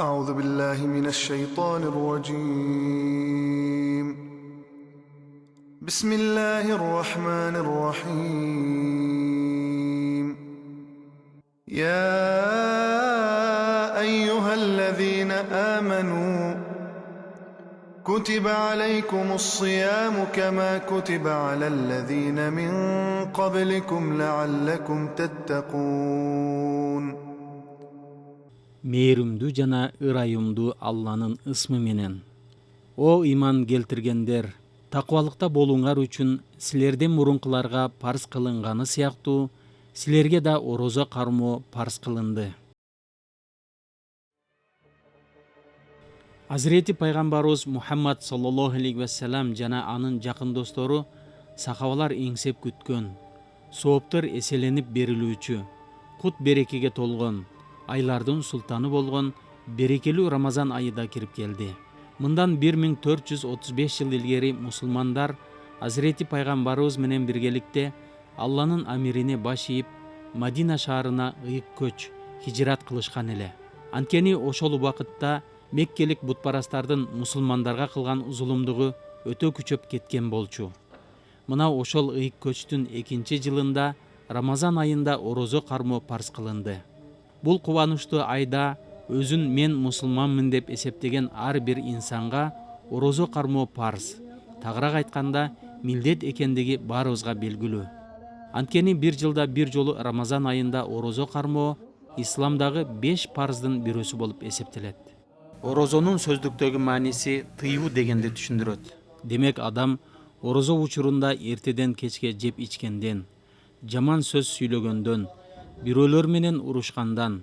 أعوذ بالله من الشيطان الرجيم. بسم الله الرحمن الرحيم. يا أيها الذين آمنوا كتب عليكم الصيام كما كتب على الذين من قبلكم لعلكم تتقون. Мээримдүү жана ырайымдуу Алланын ысмы менен. О иман келтиргендер, такыбалыкта болуңар үчүн силерден мурункуларга парз кылынганы сыяктуу силерге да орозо кармоо парз кылынды. Азирети пайгамбарыбыз Мухаммад саллаллаху алейхи вассалам жана анын жакын достору сахабалар эңсеп күткөн, сооптор эселенип берилүүчү, кут берекеге толгон, айлардын султаны болгон берекелүү Рамазан айы да кирип келди. Мындан 1435 жыл илгери мусулмандар Азирети пайгамбарыбыз менен биргеликте Алланын амирине баш ийип Мадина шаарына ыйык көч, хижрат кылышкан эле. Анткени ошол убакытта меккелик бутпарастардын мусулмандарга кылган зулумдугу өтө күчөп кеткен болчу. Мына ошол ыйык көчтүн 2-чи жылында Рамазан айында орозо кармоо парз кылынды. Бул кубанычтуу айда өзүн мен мусулманмын деп эсептеген ар бир инсанга орозо кармоо парз, тагыраак айтканда милдет экендиги баарыбызга белгилүү. Анткени бир жылда бир жолу Рамазан айында орозо кармоо исламдагы 5 парздын бирөөсү болуп эсептелет. Орозонун сөздүктөгү мааниси тыюу дегенди түшүндүрөт. Демек адам орозо учурунда эртеден кечке жеп ичкенден, жаман сөз сүйлөгөндөн, бирөөлөр менен урушкандан,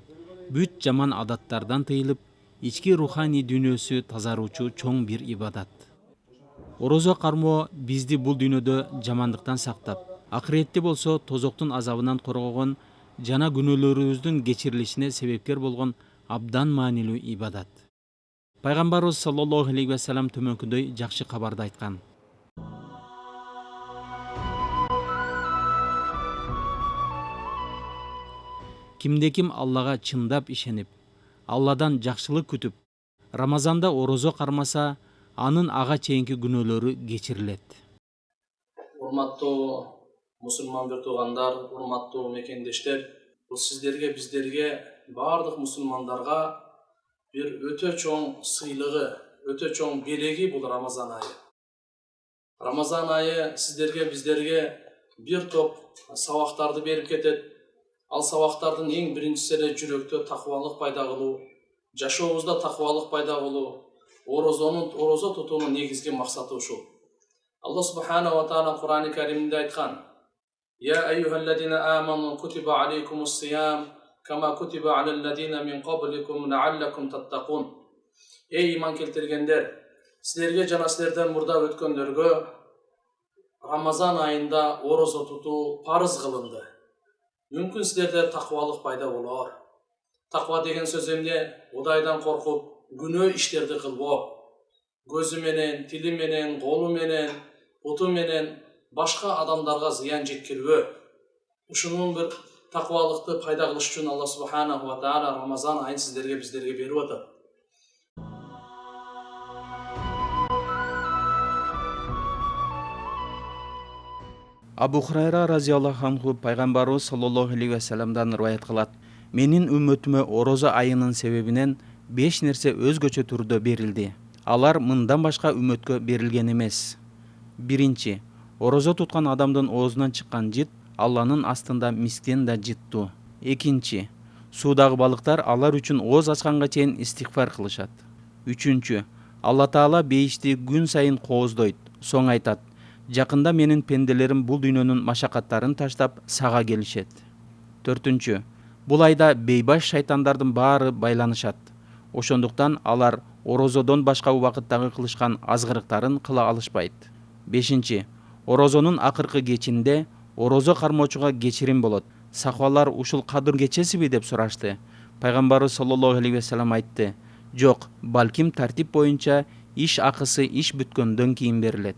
бүт жаман адаттардан тыйылып, ички руханий дүйнөсү тазаруучу чоң бир ибадат. Орозо кармоо бизди бул дүйнөдө жамандыктан сактап, акыретте болсо тозоктун азабынан коргогон жана күнөөлөрүбүздүн кечирилишине себепкер болгон абдан маанилүү ибадат. Пайгамбарыбыз саллаллаху алейхи вассалам төмөнкүдөй жакшы кабарда айткан. Кимде ким Аллага чындап ишенип, Алладан жакшылык күтүп, Рамазанда орозо кармаса, анын ага чейинки күнөөлөрү кечирилет. Урматтуу мусулман бир туугандар, урматтуу мекендештер, бул сиздерге, биздерге, бардык мусулмандарга бир өтө чоң сыйлыгы, өтө чоң белеги бул Рамазан айы. Рамазан айы сиздерге, биздерге бир топ сабактарды берип кетет. Ал сабактардын эң биринчиси эле жүрөктө такыбалык пайда кылуу, жашообузда такыбалык пайда кылуу, орозо тутуунун негизги максаты ушул. Аллах субхана ва таала Кур'ани Каримде айткан: «Я айюхаллазина аману кутиба алейкумус сиям кама кутиба алаллазина мин qablikum la'allakum tattaqun». Эй иман келтиргендер, силерге жана силерден мурда өткөндөргө Рамазан айында орозо тутуу парыз кылынды. Мүмкүн силерде такыбалык пайда болор. Таква деген сөз эмне? Кудайдан коркуп, күнөө иштерди кылбоо. Көзү менен, тили менен, колу менен, буту менен башка адамдарга зыян жеткирбөө. Ушунун бир такыбалыкты пайда кылыш үчүн Аллах субханаху ва таала Рамазан айын сиздерге, биздерге берип атат. Абу Хурайра разияллаху анху пайгамбарыбыз саллаллаху алейхи вассаламдан риваят кылат: менин үммөтүмө орозо айынын себебинен 5 нерсе өзгөчө түрдө берилди. Алар мындан башка үммөткө берилген эмес. Биринчи, орозо туткан адамдын оозунан чыккан жит Алланын астында мисктен да жыттуу. Экинчи, суудагы балыктар алар үчүн ооз ачканга чейин истигфар кылышат. Үчүнчү, Алла Таала бейишти күн сайын кооздойт, соң айтат: жакында менин пенделерим бул дүйнөнүн машакаттарын таштап сага келишет. Төртүнчү, бул айда бейбаш шайтандардын баары байланышат. Ошондуктан алар орозодон башка убакыттагы кылышкан азгырыктарын кыла алышпайт. Бешинчи, орозонун акыркы кечинде орозо кармоочуга кечирим болот. Сахабалар ушул кадыр кечесиби деп сурашты. Пайгамбарыбыз саллаллаху алейхи вассалам айтты: жок, балким тартип боюнча иш акысы иш бүткөндөн кийин берилет.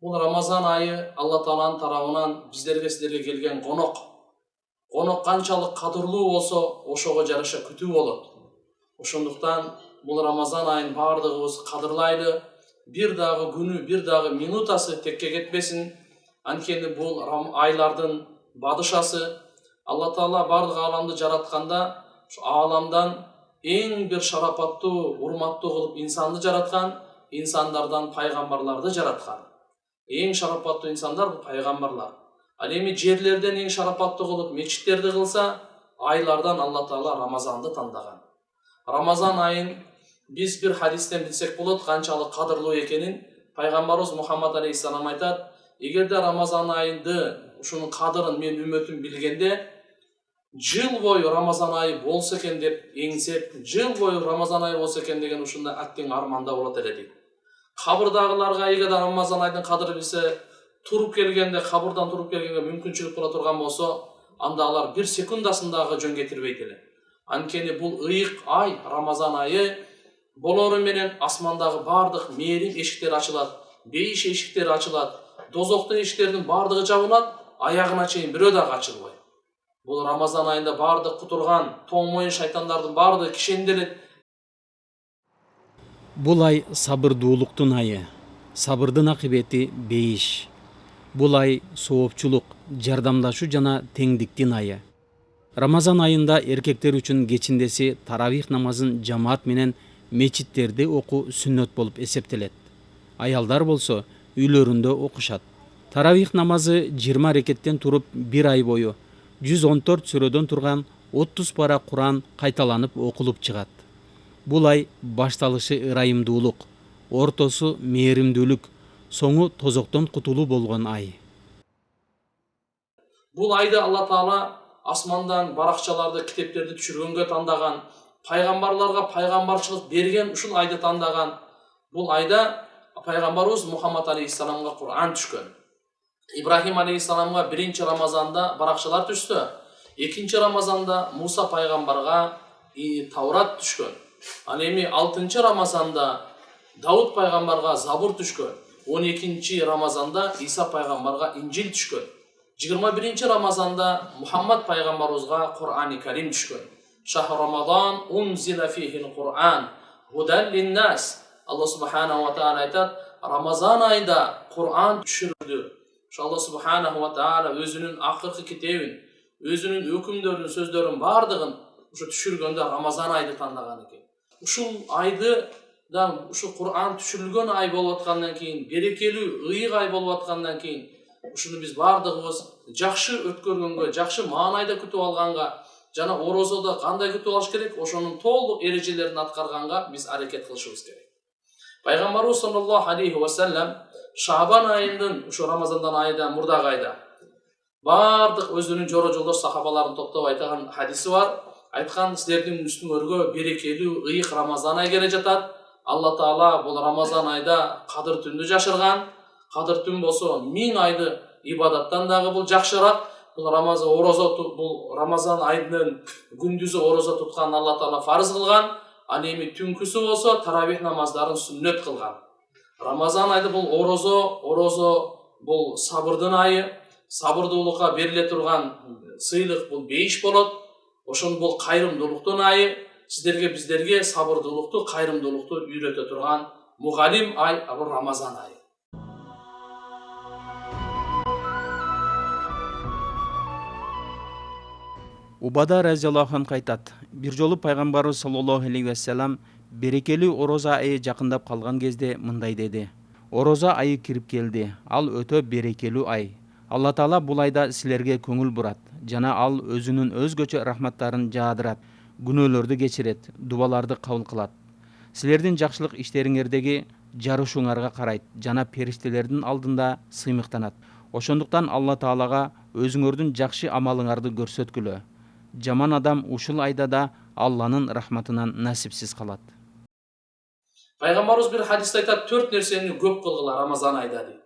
Бул Рамазан айы Алла Тааланын тарабынан биздерге, силерге келген конок. Onu канчалык кадырлуу болсо, ошого жараша күтүү болот. Ошондуктан бул Рамазан айын бардыгыбыз кадырлайлы. Бир дагы күнү, бир дагы минутасы текке кетпесин. Анткени бул айлардын бадышасы. Алла Таала бардык ааламды жаратканда, ушу ааламдан эң бир шарапаттуу, урматтуу кылып инсанды жараткан, инсандардан пайгамбарларды жараткан. Эң шарапаттуу инсандар бул пайгамбарлар. Ал эми жерлерден эң шарапаттуу кылып мечиттерди кылса, айлардан Алла Таала Рамазанды тандаган. Рамазан айын биз бир хадистен билсек болот канчалык кадырлуу экенин. Пайгамбарыбыз Мухаммад алейхиссалам айтат: эгерде Рамазан айында ушунун кадырын мен үммөтүм билгенде, жыл бою Рамазан айы болсо экен деп эңсеп, жыл бою Рамазан айы болсо экен деген ушундай аттең арманда болот эле дейт. Кабырдагыларга эгерде Рамазан айдын кадыры билсе, туруп келгенде, кабырдан туруп келгенге мүмкүнчүлүк боло турган болсо, анда алар бир секундасын дагы жөн кетирбейт эле. Анткени бул ыйык ай, Рамазан айы болору менен асмандагы бардык мээрим эшиктери ачылат, бейиш эшиктери ачылат, дозоктун эшиктеринин бардыгы жабылат, аягына чейин бирөө дагы ачылбайт. Бул Рамазан айында бардык кутурган тоң моюн шайтандардын бардыгы кишенделет. Бул ай сабырдуулуктун айы. Сабырдын акыбети бейиш. Бул ай соопчулук, жардамдашуу жана теңдиктин айы. Рамазан айында эркектер үчүн кечиндеси таравих намазын жамаат менен мечиттерде окуу сүннөт болуп эсептелет. Аялдар болсо үйлөрүндө окушат. Таравих намазы 20 рекеттен туруп 1 ай бою 114 сүрөдөн турган 30 пара Куран кайталанып окулуп чыгат. Бул ай башталышы ырайымдуулук, ортосу мээримдүүлүк, соңу тозоктон кутулуу болгон ай. Бул айда Алла Таала асмандан баракчаларды, китептерди түшүргөнгө тандаган, пайгамбарларга пайгамбарчылык берген ушул айды тандаган. Бул айда пайгамбарыбыз Мухаммад алейхиссаламга Куран түшкөн. Ибрахим алейхиссаламга 1-чи Рамазанда баракчалар түштү. 2-чи Рамазанда Муса пайгамбарга Таврат түшкөн. Ал эми 6-чы Рамазанда Дауд пайгамбарга Забур түшкөн. 12-чи Рамазанда Иса пайгамбарга Инжил түшкөн. 21-чи Рамазанда Мухаммад пайгамбарыбызга Кур'ани Карим түшкөн. Шахр Рамадан унзила фихил Кур'ан худан линнас. Алла субханаху ва таала айтат: Рамазан айында Кур'ан түшүрүлдү. Алла субханаху ва таала өзүнүн акыркы китебин, өзүнүн өкүмдөрүн, сөздөрүн бардыгын ушу түшүргөндө Рамазан айды тандаган экен. Ушул айды да ушу Кур'ан түшүрүлгөн ай болуп аткандан кийин, берекелүү, ыйык ай болуп аткандан кийин, ушуну биз бардыгыбыз жакшы өткөргөнгө, жакшы маанайда күтүп алганга, жана орозодо кандай күтүп алыш керек, ошонун толук эрежелерин аткарганга биз аракет кылышыбыз керек. Пайгамбарыбыз саллаллаху алейхи ва саллям Шабан айындын, ушу Рамазандан айда, мурдагы айда бардык өзүнүн жора жолдош сахабаларын топтоп айткан хадиси бар. Айткан: силердин үстүңөргө берекелүү, ыйык Рамазан ай келе жатат. Алла Таала бул Рамазан айда кадыр түндү жашырган. Кадыр түн болсо 1000 айды ибадаттан дагы бул жакшыраак. Бул Рамазан айдынын күндүзү орозо туткан Алла Таала фарыз кылган. Ал эми түнкүсү болсо таравих намаздарын сүннөт кылган. Рамазан айда бул орозо бул сабырдын айы, сабырдуулукка бериле турган сыйлык бул бейиш болот. Ошон бул кайрымдуулуктун айы, сиздерге биздерге сабырдуулукту, кайрымдуулукту үйрөтө турган мугалим ай бул Рамазан айы. Убада разияллаху анху айтат: бир жолу пайгамбарыбыз саллаллаху алейхи ва саллям берекелүү орозо айы жакындап калган кезде мындай деди: орозо айы кирип келди, ал өтө берекелүү ай. Алла Таала бул айда силерге көңүл бурат жана ал өзүнүн өзгөчө рахматтарын жаадырат, күнөөлөрдү кечирет, дубаларды кабыл кылат. Силердин жакшылык иштериңердеги жарышууңарга карайт жана периштелердин алдында сыймыктанат. Ошондуктан Алла Таалага өзүңөрдүн жакшы амалыңарды көрсөткүлө. Жаман адам ушул айда да Алланын рахматынан насипсиз калат. Пайгамбарыбыз бир хадисте айтат: 4 нерсени көп кылгыла Рамазан айда дейт.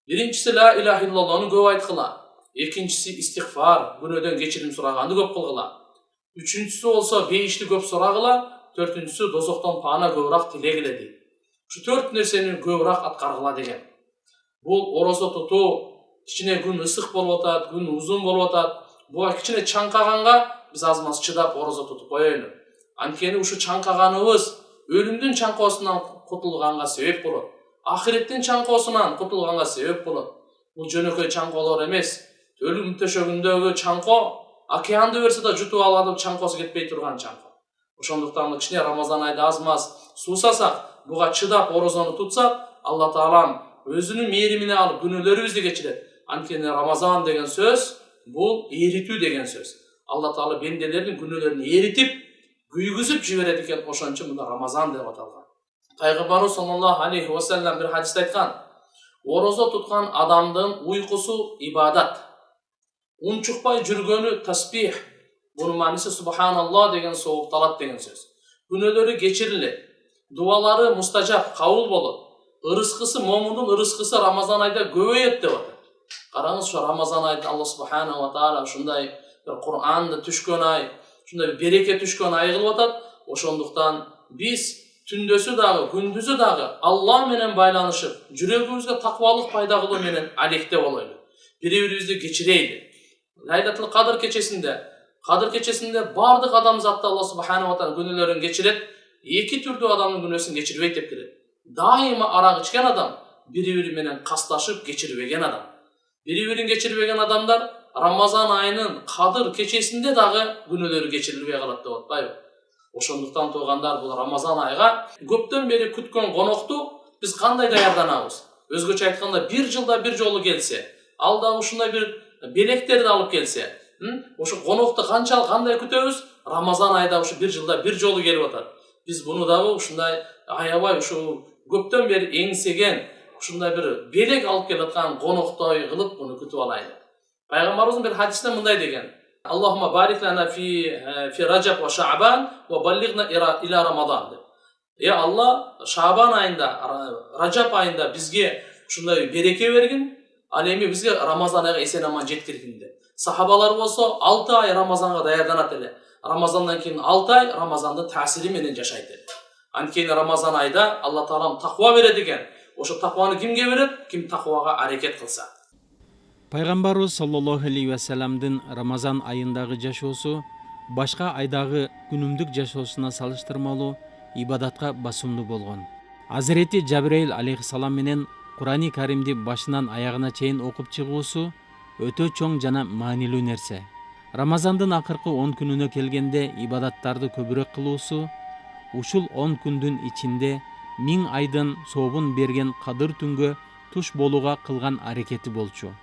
Биринчиси ла илаха иллаллахны көп айткыла. Экинчиси истигфар, күнөөдөн кечирим сураганды көп кылгыла. Үчүнчүсү болсо бейишти көп сурагыла. Төртүнчүсү дозоктон паана көбүрөөк тилегиле дейт. Ушу 4 нерсени көбүрөөк аткаргыла деген. Бул орозо тутуу, кичине күн ысык болуп атат, күн узун болуп атат. буга кичине чаңкаганга биз аз маз чыдап орозо тутуп коелу. Анткени ушу чаңкаганыбыз өлүмдүн чаңкоосунан кутулганга себеп болот. Ахиреттин чаңкоосунан кутулганга себеп болот. Бул жөнөкөй чаңкоолор эмес. Өлүм төшөгүндөгү чаңко океанды берсе да жутуп алып чаңкоосу кетпей турган чаңко. Ошондуктан кичине Рамазан айда аз маз суусасак, буга чыдап орозону тутсак, Алла Таалам өзүнүн мээримине алып күнөөлөрүбүздү кечирет. Анткени Рамазан деген сөз бул эритүү деген сөз. Алла Таала бенделердин күнөөлөрүн эритип, күйгүзүп жиберет экен. Ошон үчүн мында Рамазан деп аталган. Пайгамбарыбыз саллаллаху алейхи ва саллям бир хадисте айткан: орозо туткан адамдын уйкусу ибадат. Унчукпай жүргөнү таспих. Бунун мааниси субханаллах деген соопталат деген сөз. Күнөөлөрү кечирилет. Дуалары мустажаб, кабыл болот. Ырыскысы, момундун ырыскысы Рамазан айда көбөйөт деп атат. Караңыз, ошо Рамазан айда Алла субхана ва таала ушундай бир Кур'анды түшкөн ай, ушундай бир береке түшкөн ай кылып атат. Ошондуктан биз түндөсү дагы, күндүзү дагы Алла менен байланышып, жүрөгүбүзгө таквалык пайда кылуу менен алекте болойлу. Бири-бирибизди кечирейли. Лайлатул Кадыр кечесинде бардык адамзатты Алла субхана ва таала күнөөлөрүн кечирет. Эки түрдүү адамдын күнөөсүн кечирбейт деп келет. Дайыма арак ичкен адам, бири-бири менен касташып кечирбеген адам. Бири-бирин кечирбеген адамдар Рамазан айынын Кадыр кечесинде дагы күнөөлөрү кечирилбей калат деп атпайбы? Ошондуктан туугандар, бул Рамазан айга көптөн бери күткөн конокту биз кандай даярданабыз? Өзгөчө айтканда, бир жылда бир жолу келсе, ал дагы ушундай бир белектерди алып келсе, ошо конокту кандай күтөбүз? Рамазан айда ушу бир жылда бир жолу келип атат. Биз буну дагы ушундай аябай ушу көптөн бери эңсеген, ушундай бир белек алып келаткан коноктой кылып буну күтүп алайлы. Пайгамбарыбыздын бир хадисинде мындай деген: Аллахума барик лана фи Раджаб ва Шаабан ва баллигна иля Рамадан деп. Алла Шаабан айында, Раджаб айында бизге ушундай береке бергин, ал эми бизге Рамазан айга эсен аман жеткиргин деп. Сахабалар болсо 6 ай Рамазанга даярданат эле. Рамазандан кийин 6 ай Рамазандын таасири менен жашайт эле. Анткени Рамазан айда Алла Таалам таква берет экен. Ошо такваны кимге берет? Ким таквага аракет кылса. Пайгамбарыбыз саллаллаху алейхи ва салламдын Рамазан айындагы жашоосу башка айдагы күнүмдүк жашоосуна салыштырмалуу ибадатка басымдуу болгон. Азирети Жабраил алейхиссалам менен Курани Каримди башынан аягына чейин окуп чыгуусу өтө чоң жана маанилүү нерсе. Рамазандын акыркы 10 күнүнө келгенде ибадаттарды көбүрөөк кылуусу ушул 10 күндүн ичинде 1000 айдын сообун берген Кадыр түнгө туш болууга кылган аракети болчу.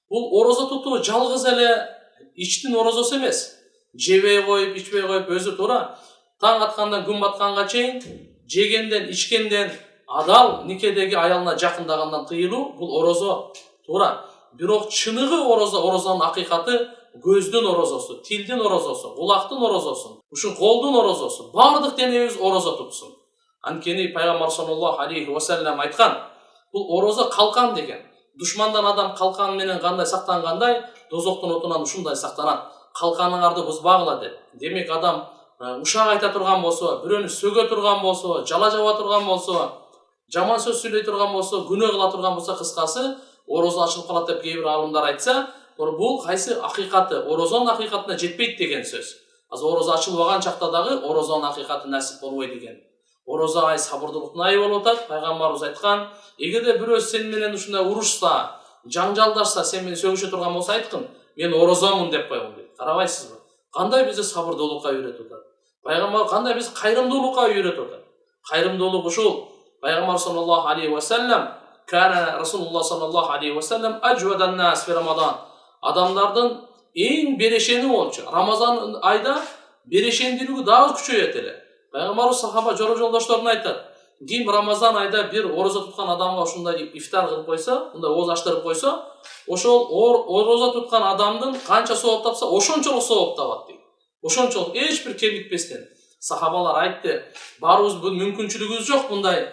Бул орозо тутуу жалгыз эле ичтин орозосу эмес. Жебей коюп, ичпей коюп өзү туура таң аткандан күн батканга чейин жегенден, ичкенден, адал никедеги аялына жакындагандан тыйылуу бул орозо туура. Бирок чыныгы орозонун акыйкаты көздүн орозосу, тилдин орозосу, кулактын орозосу, ушу колдун орозосу, бардык денебиз орозо тутсун. Анткени Пайгамбар саллаллаху алейхи ва саллям айткан, бул орозо калкан деген. Душмандан адам калкан менен кандай сактангандай, дозоктун отунан ушундай сактанат. Калканыңарды бузбагыла деп. Демек адам ушак айта турган болсо, бирөөнү сөгө турган болсо, жала жаба турган болсо, жаман сөз сүйлөй турган болсо, күнөө кыла турган болсо, кыскасы орозо ачылып калат деп кээ бир алымдар айтса, бул кайсы акыйкаты, орозонун акыйкатына жетпейт деген сөз. Азыр орозо ачылбаган чакта дагы орозонун акыйкаты насип болбойт экен. Орозо ай сабырдуулуктун айы болуп атат. Пайгамбарыбыз айткан, эгерде бирөө сен менен ушундай урушса, жаңжалдашса, сен менен сөгүшө турган болсо айткын, мен орозомун деп койгун дейт. Карабайсызбы? Кандай бизди сабырдуулукка үйрөтүп атат. Пайгамбар кандай биз кайрымдуулукка үйрөтүп атат. Кайрымдуулук ушул. Пайгамбар саллаллаху алейхи ва саллям, кана Расулуллах саллаллаху алейхи ва саллям ажвадан нас фи Рамадан. Адамдардын эң берешени болчу. Рамазан айда берешендүүлүгү дагы күчөйөт эле. Пайгамбар сахаба жолдошторуна айтат: ким Рамазан айда бир орозо туткан адамга ушундай ифтар кылып койсо, мындай ооз аштырып койсо, ошол орозо туткан адамдын канча сооп тапса, ошончолук сооп табат дейт. Ошончолук эч бир кемикпестен. Сахабалар айтты: барыбыз бул мүмкүнчүлүгүбүз жок мындай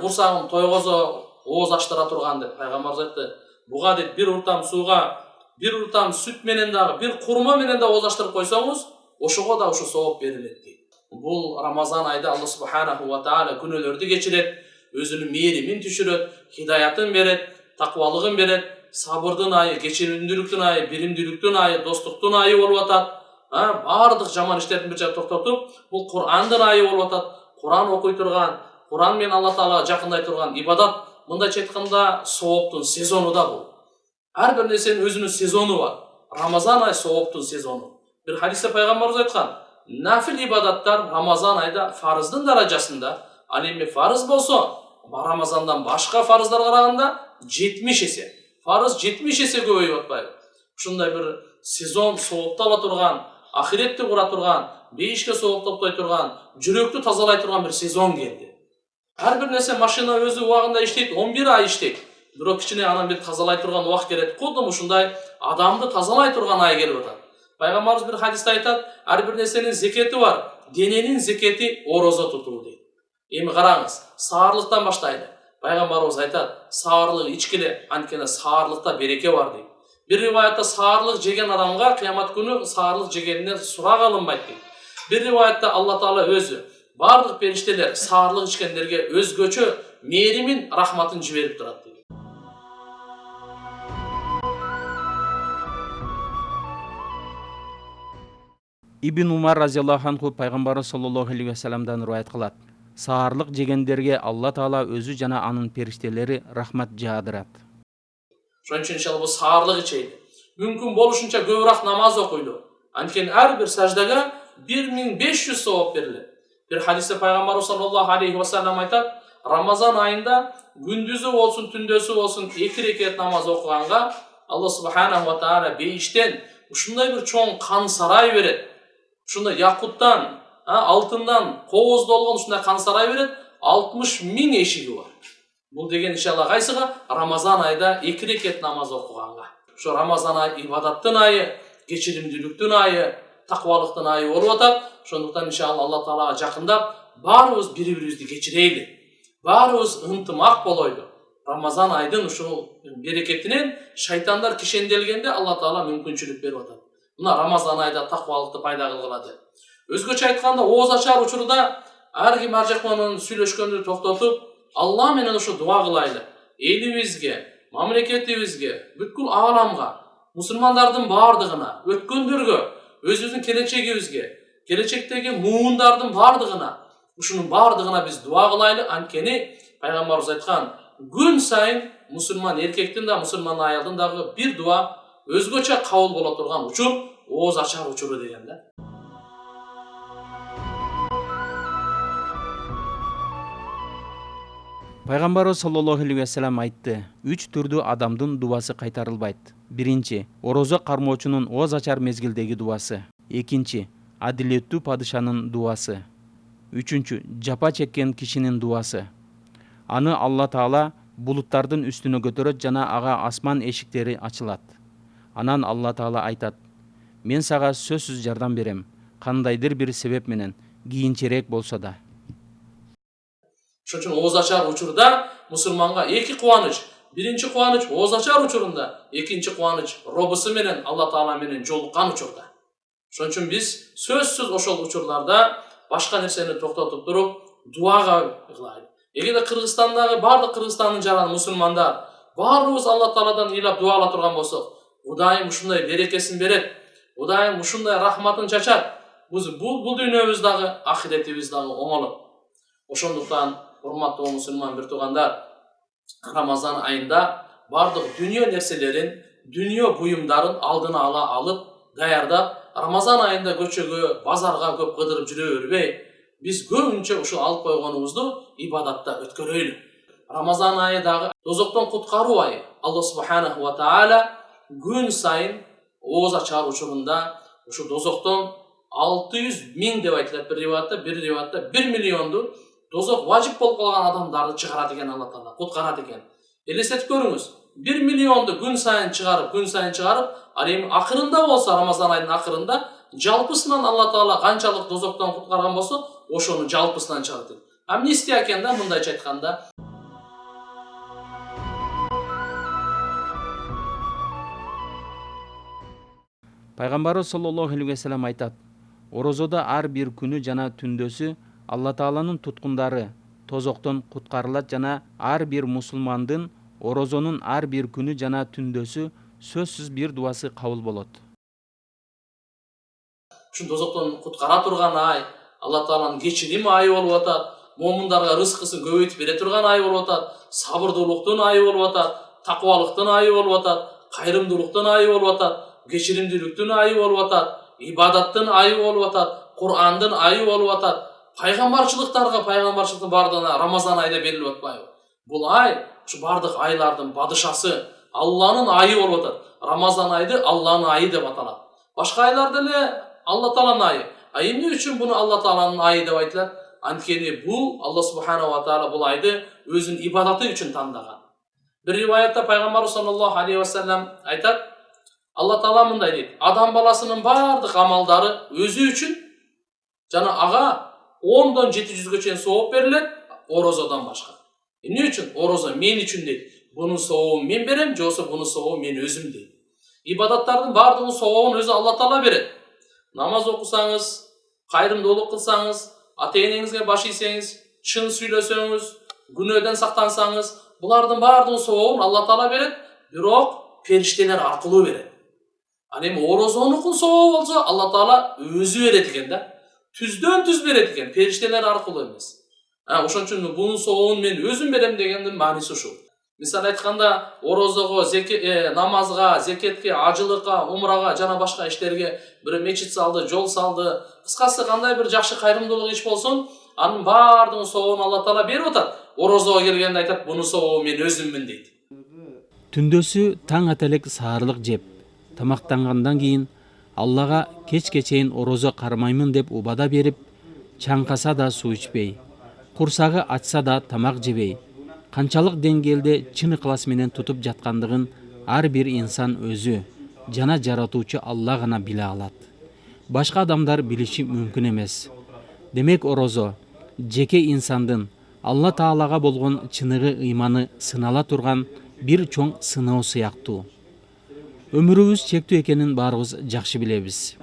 курсагын тойгозо ооз аштыра турган деп. Пайгамбар айтты: буга дейт бир уртам сууга, бир уртам сүт менен дагы, бир курма менен да ооз аштырып койсоңуз, ошого да ушу сооп берилет дейт. Бул Рамазан айда Алла субханаху ва таала күнөөлөрдү кечирет, өзүнүн мээримин түшүрөт, хидаятын берет, таквалыгын берет. сабырдын айы, кечиримдүүлүктүн айы, биримдүүлүктүн айы, достуктун айы болуп атат. Бардык жаман иштердин бир жака токтотуп, бул Кур'андын айы болуп атат. Кур'ан окуй турган, Кур'ан менен Алла Таалага жакындай турган ибадат, мындайча айтканда сооптун сезону да бул. Ар бир нерсенин өзүнүн сезону бар. Рамазан айы сооптун сезону. Бир хадисте пайгамбарыбыз айткан, нафил ибадаттар Рамазан айда фарыздын даражасында, ал эми фарыз болсо, Рамазандан башка фарыздарга караганда 70 эсе. Фарыз 70 эсе көбөйүп атпайбы? Ушундай бир сезон соопту ала турган, ахиретти кура турган, бейишке сооп топтой турган, жүрөктү тазалай турган бир сезон келди. Ар бир нерсе машина өзү убагында иштейт, 11 ай иштейт. Бирок кичине анан бир тазалай турган убак келет. Кудум ушундай адамды тазалай турган ай келип атат. Пайгамбарыбыз бир хадисте айтат, ар бир нерсенин зекети бар. Дененин зекети орозо тутуу дейт. Эми караңыз, саарлыктан баштайлы. Пайгамбарыбыз айтат, саарлык ичкиле, анткени саарлыкта береке бар дейт. Бир риваятта саарлык жеген адамга кыямат күнү саарлык жегенине сурак алынбайт дейт. Бир риваятта Алла Таала өзү бардык периштелер саарлык ичкендерге өзгөчө мээримин, рахматын жиберип турат дейт. Ибн Умар разияллаху анху пайгамбарыбыз саллаллаху алейхи вассаламдан риваят кылат. Саарлык жегендерге Алла Таала өзү жана анын периштелери рахмат жаадырат. Ошон үчүн иншалла бул саарлык ичейли. Мүмкүн болушунча көбүрөөк намаз окуйлу. Анткени ар бир саждага 1500 савап берилет. Бир хадисте пайгамбарыбыз саллаллаху алейхи вассалам айтат, Рамазан айында күндүзү болсун, түндөсү болсун 2 рекет намаз окуганга Алла субханаху ва таала бейиштен ушундай бир чоң кан сарай берет. Ушундай якуттан, алтындан кооздолгон ушундай кан сарай берет, 60 000 эшиги бар. Бул деген иншалла кайсыга? Рамазан айда 2 рекет намаз окуганга. Ошо Рамазан айы ибадаттын айы, кечиримдүүлүктүн айы, таквалыктын айы болуп атат. Ошондуктан иншалла Алла Таалага жакындап, баарыбыз бири-бирибизди кечирейли. Баарыбыз ынтымак болойлу. Рамазан айдын ушул берекетинен шайтандар кишенделгенде Алла Таала мүмкүнчүлүк берип атат. Мына Рамазан айда таквалыкты пайда кылгыла деп. Өзгөчө айтканда, ооз ачар учурда ар ким ар жака менен сүйлөшкөндү токтотуп, Алла менен ушу дуа кылайлы. Элибизге, мамлекетибизге, бүткүл ааламга, мусулмандардын бардыгына, өткөндөргө, өзүбүздүн келечегибизге, келечектеги муундардын бардыгына, ушунун бардыгына биз дуа кылайлы. Анткени пайгамбарыбыз айткан, күн сайын мусулман эркектин да, мусулман аялдын дагы бир дуа өзгөчө кабыл боло турган учур ооз ачар учуру деген да. Пайгамбарыбыз саллаллаху алейхи вассалам айтты, 3 түрдүү адамдын дубасы кайтарылбайт. Биринчи, орозо кармоочунун ооз ачар мезгилдеги дубасы. Экинчи, адилеттүү падышанын дубасы. Үчүнчү, жапа чеккен кишинин дубасы. Аны Алла Таала булуттардын үстүнө көтөрөт жана ага асман эшиктери ачылат. Анан Алла Таала айтат, мен сага сөзсүз жардам берем, кандайдыр бир себеп менен, кийинчерээк болсо да. Ошон үчүн ооз ачар учурда мусулманга эки кубаныч. Биринчи кубаныч ооз ачар учурунда, экинчи кубаныч Роббусу менен, Алла Таала менен жолуккан учурда. Ошон үчүн биз сөзсүз ошол учурларда башка нерсени токтотуп туруп, дуага кылайлы. Эгерде Кыргызстандагы бардык Кыргызстандын жаран мусулмандар баарыбыз Алла Тааладан ыйлап дуалап турган болсок, Кудайым ушундай берекесин берет, Кудайым ушундай рахматын чачат. Бул дүйнөбүз дагы, ахиретибиз дагы оңолот. Ошондуктан урматтуу мусулман бир туугандар, Рамазан айында бардык дүйнө нерселерин, дүйнө буюмдарын алдына ала алып, даярдап, Рамазан айында көчөгө, базарга көп кыдырып жүрө бербей, биз көбүнчө ушул алып койгонубузду ибадатта өткөрөйлү. Рамазан айы дагы дозоктон куткаруу айы. Алла субханаху ва таала күн сайын ооз ачар учурунда ушу дозоктон 600 000 деп айтылат бир риваятта 1 миллионду дозок важип болуп калган адамдарды чыгарат экен Алла Таала, куткарат экен. Элестетип көрүңүз, 1 миллионду күн сайын чыгарып, ал эми акырында болсо, Рамазан айынын акырында жалпысынан Алла Таала канчалык дозоктон куткарган болсо, ошону жалпысынан чыгарат. Амнистия экен да, мындайча айтканда. Пайгамбарыбыз саллаллаху алейхи вассалам айтат, орозодо ар бир күнү жана түндөсү Алла Тааланын туткундары тозоктон куткарылат жана ар бир мусулмандын орозонун ар бир күнү жана түндөсү сөзсүз бир дуасы кабыл болот. Ушул тозоктон куткара турган ай, Алла Тааланын кечирим айы болуп атат, момундарга рызкысын көбөйтүп бере турган ай болуп атат, сабырдуулуктун айы болуп атат, такыбалыктын айы болуп атат, кайрымдуулуктун айы болуп атат, кечиримдүүлүктүн айы болуп атат, ибадаттын айы болуп атат, Кур'андын айы болуп атат. Пайгамбарчылыктын бардыгына Рамазан айда берилип атпайбы? Бул ай ушу бардык айлардын падышасы, Алланын айы болуп атат. Рамазан айды Алланын айы деп аталат. Башка айлар деле Алла Тааланын айы. Эмне үчүн буну Алла Тааланын айы деп айтылат? Анткени бул Алла Субханаху ва Таала бул айды өзүнүн ибадаты үчүн тандаган. Бир риваятта пайгамбарыбыз саллаллаху алейхи ва саллям айтат, Алла Таала мындай дейт: адам баласынын бардык амалдары өзү үчүн жана ага 10-дан 700-гө чейин сооп берилет, орозодон башка. Эмне үчүн? Орозо мен үчүн дейт. Бунун сообун мен берем, же болбосо бунун сообун мен өзүм дейт. Ибадаттардын бардыгынын сообун өзү Алла Таала берет. Намаз окусаңыз, кайрымдуулук кылсаңыз, ата-энеңизге баш ийсеңиз, чын сүйлөсөңүз, күнөөдөн сактансаңыз, булардын бардыгынын сообун Алла Таала берет, бирок периштелер аркылуу берет. Ал эми орозонукун сообу болсо Алла Таала өзү берет экен да. Түздөн түз берет экен, периштелер аркылуу эмес. Ошон үчүн бунун сообун мен өзүм берем дегендин мааниси ушул. Мисалы айтканда, орозого, намазга, зекетке, ажылыкка, умрага жана башка иштерге бир мечит салды, жол салды. Кыскасы кандай бир жакшы кайрымдуулук иш болсун, анын баардыгынын сообун Алла Таала берип атат. Орозого келгенде айтат, бунун сообу мен өзүммүн дейт. Түндөсү таң ата элек саарылык жеп, тамактангандан кийин Аллага кечке чейин орозо кармаймын деп убада берип, чаңкаса да суу ичпей, курсагы ачса да тамак жебей, канчалык деңгээлде чын ыклас менен тутуп жаткандыгын ар бир инсан өзү жана жаратуучу Алла гана биле алат. Башка адамдар билиши мүмкүн эмес. Демек орозо жеке инсандын Алла Таалага болгон чыныгы ыйманы сынала турган бир чоң сыноо сыяктуу. Өмүрүбүз чектүү экенин баарыбыз жакшы билебиз.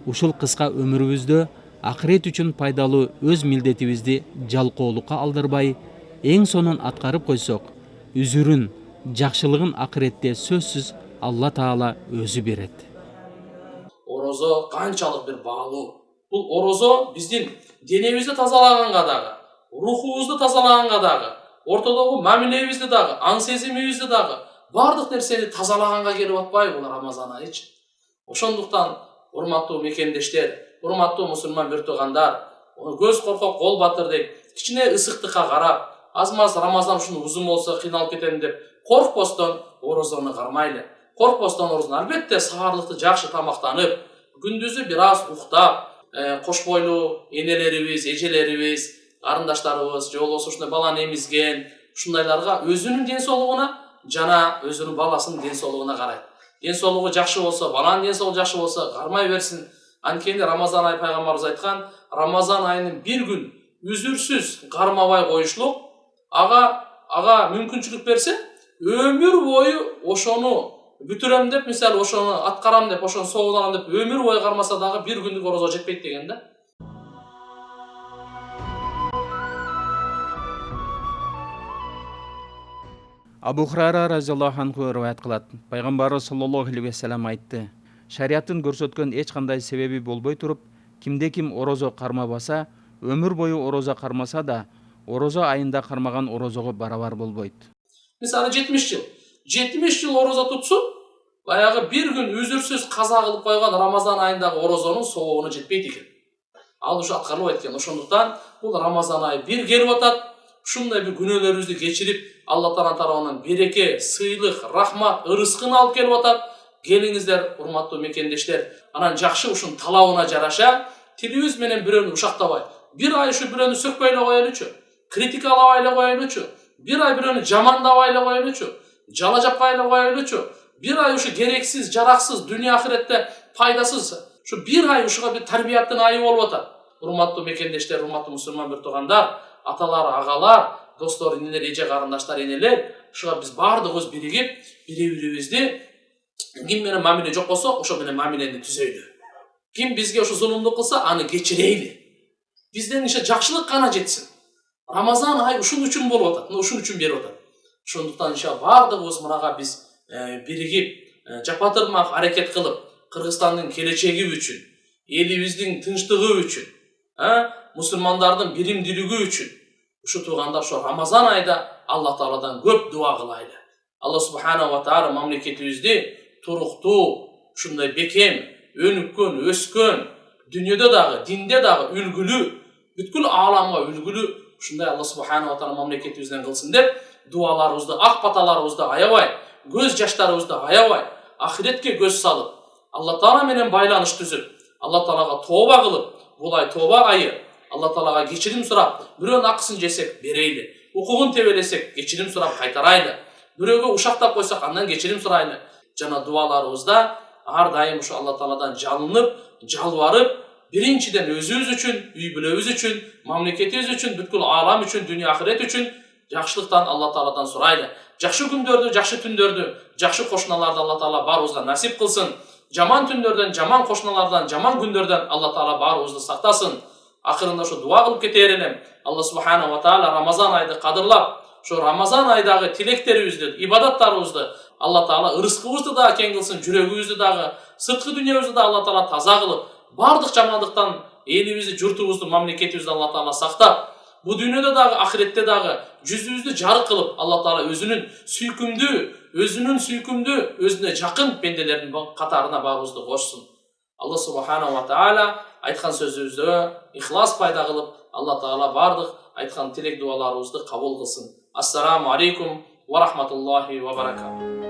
Ушул кыска өмүрүбүздө акырет үчүн пайдалуу өз милдетибизди жалкоолукка алдырбай, эң сонун аткарып койсок, үзүрүн, жакшылыгын акыретте сөзсүз Алла Таала өзү берет. Орозо канчалык бир баалуу. Бул орозо биздин денебизди тазалаганга дагы, рухубузду тазалаганга дагы, ортодогу мамилебизди дагы, аң сезимибизди дагы, бардык нерсени тазалаганга келип атпайбы бул Рамазан айычы? Ошондуктан урматтуу мекендештер, урматтуу мусулман бир туугандар, көз коркок кол батыр деп, кичине ысыктыкка карап, аз-маз Рамазан ушундай узун болсо кыйналып кетем деп коркпостон орозону кармайлы. Коркпостон орозону албетте саарлыкты жакшы тамактанып, күндүзү бир аз уктап, кош бойлуу энелерибиз, эжелерибиз, карындаштарыбыз, же болбосо ушундай баланы эмизген, ушундайларга өзүнүн ден соолугуна жана өзүнүн баласынын ден соолугуна карайт. Ден соолугу жакшы болсо, баланын ден соолугу жакшы болсо, кармай берсин. Анткени Рамазан айы пайгамбарыбыз айткан, Рамазан айынын бир күн үзүрсүз кармабай коюшлук, ага мүмкүнчүлүк берсе, өмүр бою ошону бүтүрөм деп, мисалы ошону аткарам деп, ошону сообун алам деп өмүр бою кармаса дагы бир күндүк орозо жетпейт деген да. Абу Хурайра разияллаху анху риваят кылат. Пайгамбарыбыз саллаллаху алейхи ва саллям айтты: шариаттын көрсөткөн эч кандай себеби болбой туруп, кимде ким орозо кармабаса, өмүр бою орозо кармаса да, орозо айында кармаган орозого барабар болбойт. Мисалы 70 жыл орозо тутсун, баягы бир күн үзүрсүз каза кылып койгон Рамазан айындагы орозонун сообуна жетпейт экен. Ал ушу аткарылбайт экен. Ошондуктан бул Рамазан айы бир келип атат. Ушундай бир күнөөлөрүбүздү кечирип, Алла Таала тарабынан береке, сыйлык, рахмат, ырыскын алып келип атат. Келиңиздер, урматтуу мекендештер, анан жакшы ушун талабына жараша, тилибиз менен бирөөнү ушактабай, бир ай ушу бирөөнү сөкпөй эле коелучу, критикалабай эле коелучу, бир ай бирөөнү жамандабай эле коелучу, жала жаппай эле коелучу, бир ай ушу керексиз, жараксыз, дүйнө ахиретте пайдасыз, ушу бир ай ушуга бир тарбияттын айы болуп атат. Урматтуу мекендештер, урматтуу мусулман бир туугандар, аталар, агалар, достор, инелер, эже карындаштар, энелер, ушуга биз баардыгыбыз биригип, бири-бирибизди ким менен мамиле жок болсо, ошо менен мамилени түзөйлү. Ким бизге ошо зулумдук кылса, аны кечирейли. Бизден ише жакшылык гана жетсин. Рамазан айы ушун үчүн болуп атат, ушун үчүн берип атат. Ошондуктан иншалла бардыгыбыз мынага биз биригип жапа-тырмак аракет кылып, Кыргызстандын келечеги үчүн, элибиздин тынчтыгы үчүн, мусулмандардын биримдүүлүгү үчүн ушу тууганда ошо Рамазан айда Аллах Тааладан көп дуа кылайлы. Алла субханаху ва тааля мамлекетибизди туруктуу, ушундай бекем, өнүккөн, өскөн, дүйнөдө дагы, динде дагы үлгүлүү, бүткүл ааламга үлгүлүү ушундай Алла субханаху ва тааля мамлекетибизден кылсын деп дуаларыбызды, ак баталарыбызды аябай, көз жаштарыбызды аябай, ахиретке көз салып, Алла Таала менен байланыш түзүп, Алла Таалага тооба кылып, бул ай тооба айы, Алла Таалага кечирим сурап, бирөөнүн акысын жесек берейли, укугун тебелесек кечирим сурап кайтарайлы, бирөөгө ушактап койсок андан кечирим сурайлы. Жана дуаларыбызда ар дайым ушу Алла Тааладан жалынып, жалбарып, биринчиден өзүбүз үчүн, үй бүлөбүз үчүн, мамлекетибиз үчүн, бүткүл аалам үчүн, дүйнө ахирет үчүн жакшылыктан Алла Тааладан сурайлы. Жакшы күндөрдү, жакшы түндөрдү, жакшы кошуналарды Алла Таала баарыбызга насип кылсын. Жаман түндөрдөн, жаман кошуналардан, жаман күндөрдөн Алла Таала баарыбызды сактасын. Акырында ошо дуа кылып кетер элем. Алла субханаху ва тааля Рамазан айды кадырлап, ошо Рамазан айдагы тилектерибизди, ибадаттарыбызды Алла Таала ырыскыбызды да кең кылсын, жүрөгүбүздү дагы, сырткы дүйнөбүздү да Алла Таала таза кылып, бардык жамандыктан элибизди, журтубузду, мамлекетибизди Алла Таала сактап, бу дүйнөдө дагы, ахиретте дагы жүзүбүздү жарык кылып, Алла Таала өзүнүн сүйкүмдүү, өзүнө жакын пенделердин катарына баарыбызды кошсун. Алла субханаху ва тааля айткан сөзүбүздө ихлас пайда кылып, Алла Таала бардык айткан тилек дуаларыбызды кабыл кылсын. Ассаламу алейкум ва рахматуллахи ва баракатух.